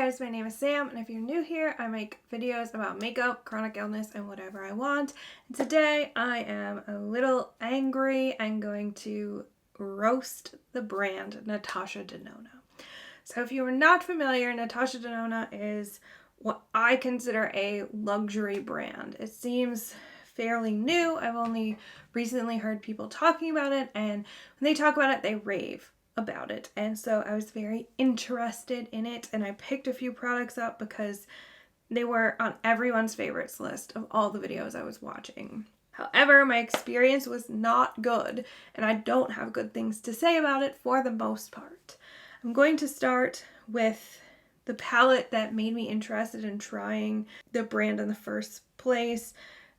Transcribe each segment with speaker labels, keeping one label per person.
Speaker 1: guys, my name is Sam, and if you're new here, I make videos about makeup, chronic illness, and whatever I want. And today I am a little angry and going to roast the brand Natasha Denona. So if you are not familiar, Natasha Denona is what I consider a luxury brand. It seems fairly new. I've only recently heard people talking about it, and when they talk about it, they rave about it. And so I was very interested in it, and I picked a few products up because they were on everyone's favorites list of all the videos I was watching. However, my experience was not good, and I don't have good things to say about it for the most part. I'm going to start with the palette that made me interested in trying the brand in the first place,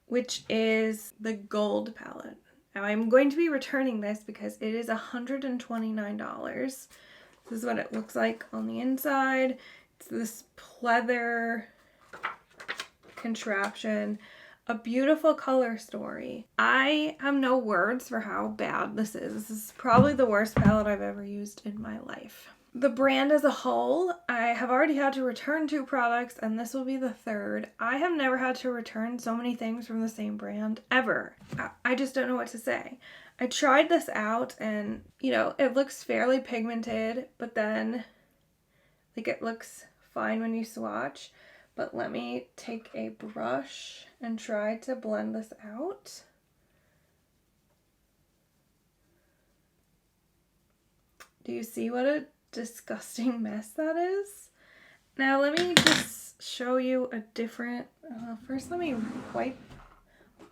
Speaker 1: which is the gold palette. Now I'm going to be returning this because it is $129. This is what it looks like on the inside. It's this pleather contraption, a beautiful color story. I have no words for how bad this is. This is probably the worst palette I've ever used in my life. The brand as a whole, I have already had to return 2 products, and this will be the 3rd. I have never had to return so many things from the same brand ever. I just don't know what to say. I tried this out, and it looks fairly pigmented, but then it looks fine when you swatch. But let me take a brush and try to blend this out. Do you see what a disgusting mess that is? Now let me just show you a different, first let me wipe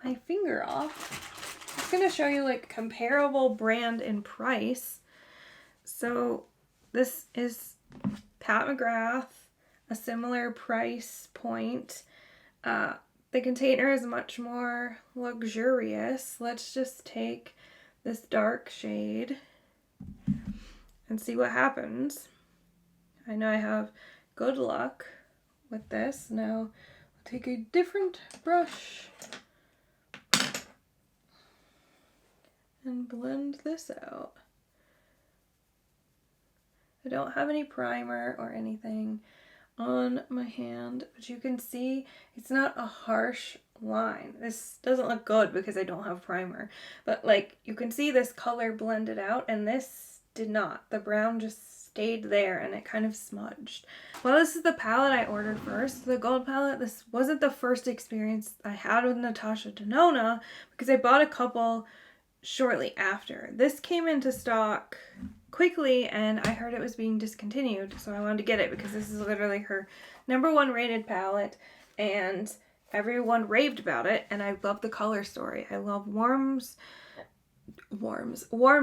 Speaker 1: my finger off. I'm just gonna show you comparable brand and price. So this is Pat McGrath, a similar price point. The container is much more luxurious. Let's just take this dark shade and see what happens. I know I have good luck with this. Now I'll take a different brush and blend this out. I don't have any primer or anything on my hand, but you can see it's not a harsh line. This doesn't look good because I don't have primer, but you can see this color blended out, and this did not. The brown just stayed there and it kind of smudged. Well, this is the palette I ordered first, the gold palette. This wasn't the first experience I had with Natasha Denona because I bought a couple shortly after. This came into stock quickly and I heard it was being discontinued, so I wanted to get it because this is literally her #1 rated palette and everyone raved about it, and I love the color story. I love warm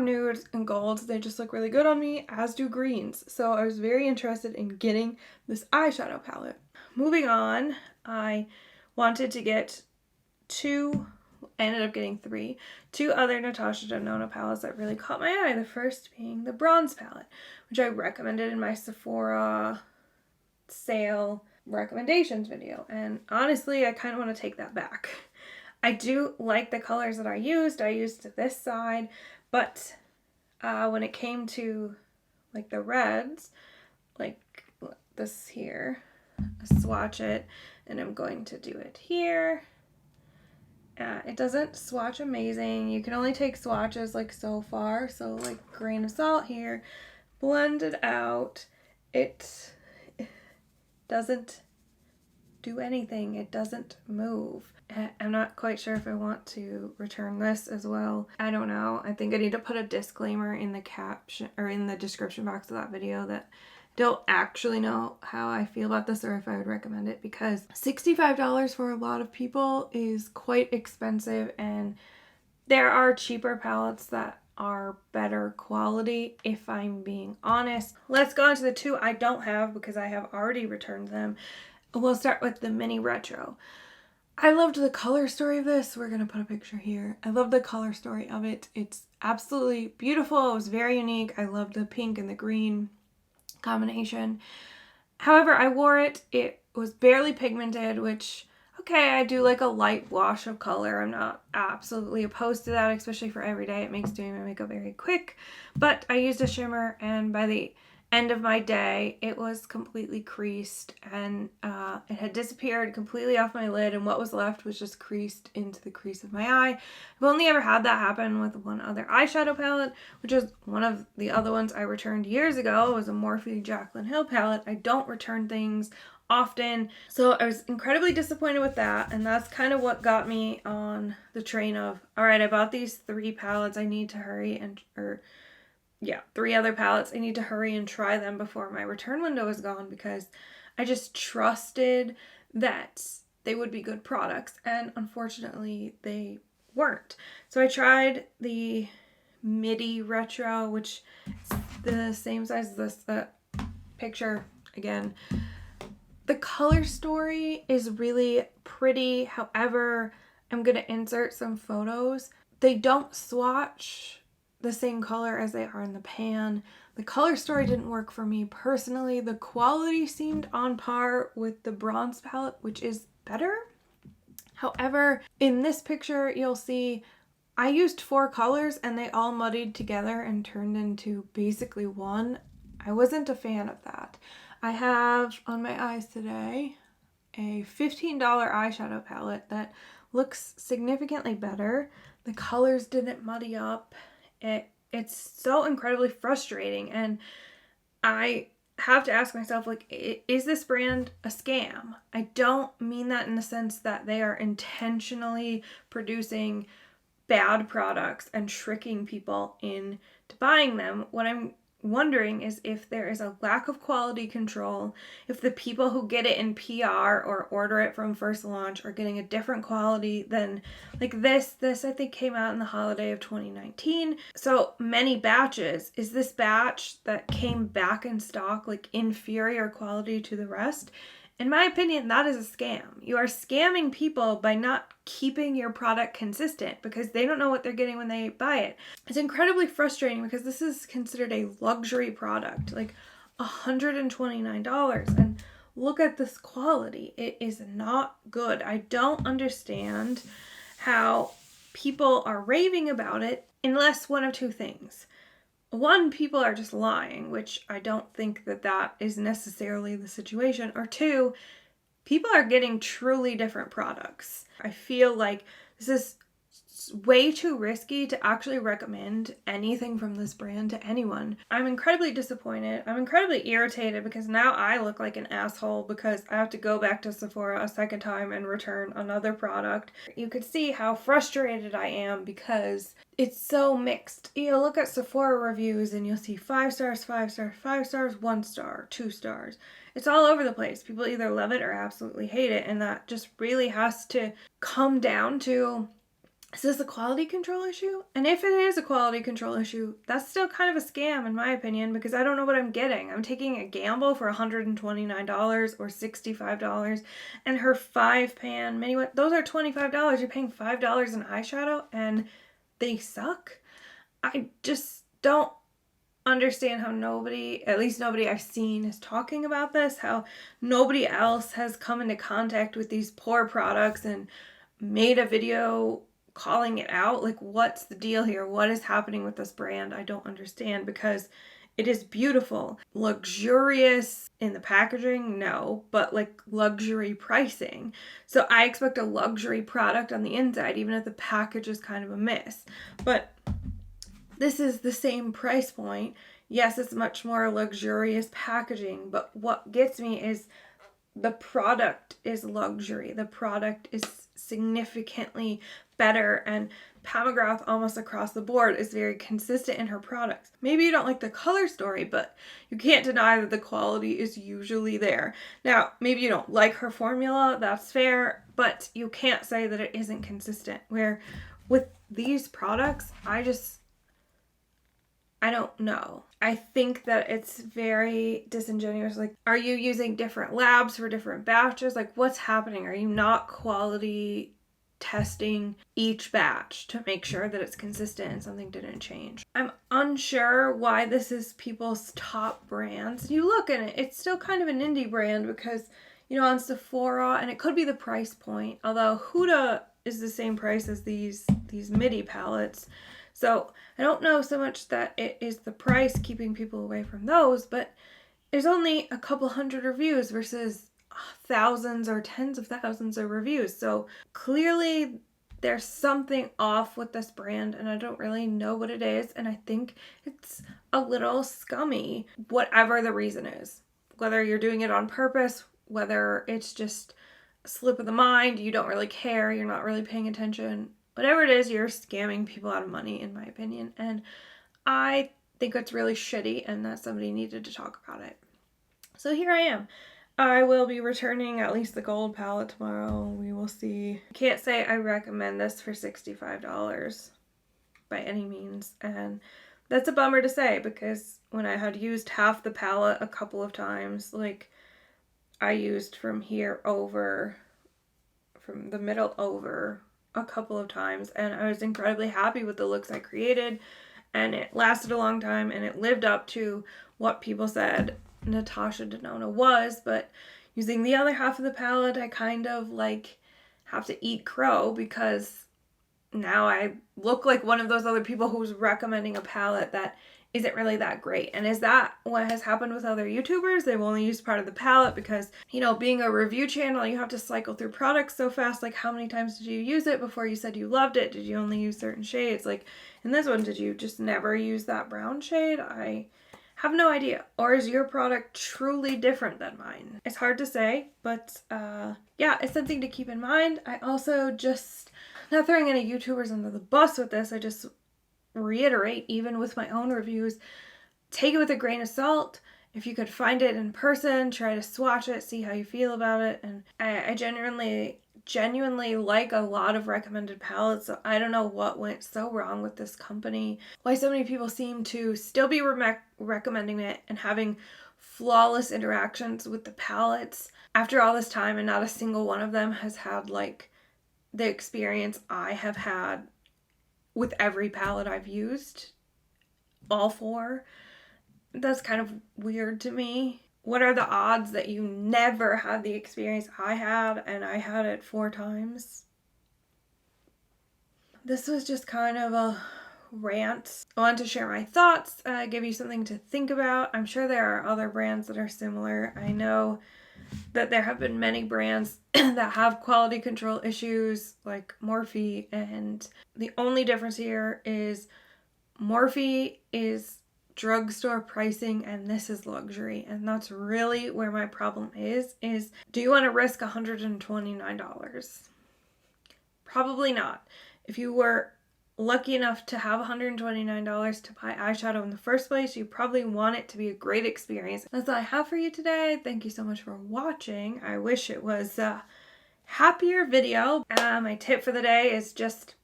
Speaker 1: nudes and golds. They just look really good on me, as do greens. So I was very interested in getting this eyeshadow palette. Moving on, I wanted to get I ended up getting 2 other Natasha Denona palettes that really caught my eye. The first being the bronze palette, which I recommended in my Sephora sale recommendations video. And honestly, I kind of want to take that back. I do like the colors that I used. I used this side, but when it came to the reds, this here, I swatch it, and I'm going to do it here. It doesn't swatch amazing. You can only take swatches so far, so grain of salt here. Blend it out. It doesn't do anything. It doesn't move. I'm not quite sure if I want to return this as well. I don't know. I think I need to put a disclaimer in the caption or in the description box of that video that I don't actually know how I feel about this or if I would recommend it, because $65 for a lot of people is quite expensive, and there are cheaper palettes that are better quality, if I'm being honest. Let's go into the 2 I don't have because I have already returned them. We'll start with the mini retro. I loved the color story of this. We're gonna put a picture here. I love the color story of it. It's absolutely beautiful. It was very unique. I loved the pink and the green combination. However, I wore it. It was barely pigmented, which, okay, I do like a light wash of color. I'm not absolutely opposed to that, especially for every day. It makes doing my makeup very quick. But I used a shimmer, and by the end of my day, it was completely creased, and it had disappeared completely off my lid, and what was left was just creased into the crease of my eye. I've only ever had that happen with one other eyeshadow palette, which is one of the other ones I returned years ago. It was a Morphe Jaclyn Hill palette. I don't return things often, so I was incredibly disappointed with that, and that's kind of what got me on the train of, all right, I bought these 3 palettes, I need to hurry and, 3 other palettes, I need to hurry and try them before my return window is gone, because I just trusted that they would be good products, and unfortunately they weren't. So I tried the Midi Retro, which is the same size as this, the picture again. The color story is really pretty. However, I'm going to insert some photos. They don't swatch the same color as they are in the pan. The color story didn't work for me personally. The quality seemed on par with the bronze palette, which is better. However, in this picture, you'll see I used 4 colors and they all muddied together and turned into basically one. I wasn't a fan of that. I have on my eyes today a $15 eyeshadow palette that looks significantly better. The colors didn't muddy up. It's so incredibly frustrating, and I have to ask myself, like, is this brand a scam? I don't mean that in the sense that they are intentionally producing bad products and tricking people into buying them. What I'm wondering is if there is a lack of quality control, if the people who get it in PR or order it from first launch are getting a different quality than, like, this I think came out in the holiday of 2019, so many batches. Is this batch that came back in stock like inferior quality to the rest? In my opinion, that is a scam. You are scamming people by not keeping your product consistent because they don't know what they're getting when they buy it. It's incredibly frustrating because this is considered a luxury product, like $129. And look at this quality. It is not good. I don't understand how people are raving about it unless one of 2 things. One, people are just lying, which I don't think that is necessarily the situation. Or 2, people are getting truly different products. I feel like this is way too risky to actually recommend anything from this brand to anyone. I'm incredibly disappointed. I'm incredibly irritated because now I look like an asshole because I have to go back to Sephora a second time and return another product. You could see how frustrated I am because it's so mixed. You look at Sephora reviews and you'll see 5 stars, 5 stars, 5 stars, 1 star, 2 stars. It's all over the place. People either love it or absolutely hate it, and that just really has to come down to, is this a quality control issue? And if it is a quality control issue, that's still kind of a scam in my opinion because I don't know what I'm getting. I'm taking a gamble for $129 or $65, and her 5-pan mini, those are $25. You're paying $5 in eyeshadow and they suck. I just don't understand how nobody, at least nobody I've seen, is talking about this, how nobody else has come into contact with these poor products and made a video calling it out. Like, what's the deal here? What is happening with this brand? I don't understand because it is beautiful. Luxurious in the packaging? No, but like luxury pricing. So I expect a luxury product on the inside, even if the package is kind of a miss. But this is the same price point. Yes, it's much more luxurious packaging, but what gets me is the product is luxury. The product is significantly better, and Pat McGrath almost across the board is very consistent in her products. Maybe you don't like the color story, but you can't deny that the quality is usually there. Now, maybe you don't like her formula, that's fair, but you can't say that it isn't consistent. Where with these products, I don't know. I think that it's very disingenuous. Like, are you using different labs for different batches? Like, what's happening? Are you not quality testing each batch to make sure that it's consistent and something didn't change? I'm unsure why this is people's top brands. You look at it, it's still kind of an indie brand because, you know, on Sephora, and it could be the price point, although Huda is the same price as these Midi palettes. So I don't know so much that it is the price keeping people away from those, but there's only a couple hundred reviews versus thousands or tens of thousands of reviews. So clearly there's something off with this brand, and I don't really know what it is, and I think it's a little scummy, whatever the reason is. Whether you're doing it on purpose, whether it's just a slip of the mind, you don't really care, you're not really paying attention, whatever it is, you're scamming people out of money, in my opinion, and I think it's really shitty and that somebody needed to talk about it. So here I am. I will be returning at least the gold palette tomorrow. We will see. I can't say I recommend this for $65 by any means. And that's a bummer to say, because when I had used half the palette a couple of times, like I used from here over, from the middle over a couple of times, and I was incredibly happy with the looks I created, and it lasted a long time, and it lived up to what people said Natasha Denona was. But using the other half of the palette, I kind of like have to eat crow, because now I look like one of those other people who's recommending a palette that isn't really that great. And is that what has happened with other YouTubers? They've only used part of the palette because, you know, being a review channel, you have to cycle through products so fast. Like, how many times did you use it before you said you loved it? Did you only use certain shades? Like, in this one, did you just never use that brown shade? I have no idea. Or is your product truly different than mine? It's hard to say, but yeah, it's something to keep in mind. I also just, not throwing any YouTubers under the bus with this, I just reiterate, even with my own reviews, take it with a grain of salt. If you could find it in person, try to swatch it, see how you feel about it. And I genuinely like a lot of recommended palettes, so I don't know what went so wrong with this company, why so many people seem to still be recommending it and having flawless interactions with the palettes after all this time, and not a single one of them has had like the experience I have had with every palette I've used, all four. That's kind of weird to me. What are the odds that you never had the experience I had, and I had it 4 times? This was just kind of a rant. I wanted to share my thoughts, give you something to think about. I'm sure there are other brands that are similar. I know that there have been many brands that have quality control issues, like Morphe, and the only difference here is Morphe is drugstore pricing and this is luxury, and that's really where my problem is do you want to risk $129? Probably not. If you were lucky enough to have $129 to buy eyeshadow in the first place, you probably want it to be a great experience. That's all I have for you today. Thank you so much for watching. I wish it was a happier video. My tip for the day is just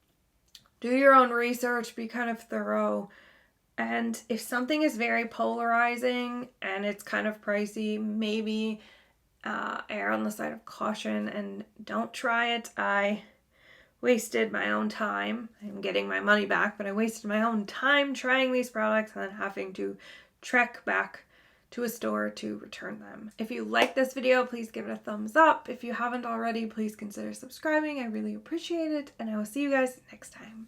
Speaker 1: do your own research, be kind of thorough, and if something is very polarizing and it's kind of pricey, maybe err on the side of caution and don't try it. I wasted my own time. I'm getting my money back, but I wasted my own time trying these products and then having to trek back to a store to return them. If you like this video, please give it a thumbs up. If you haven't already, please consider subscribing. I really appreciate it, and I will see you guys next time.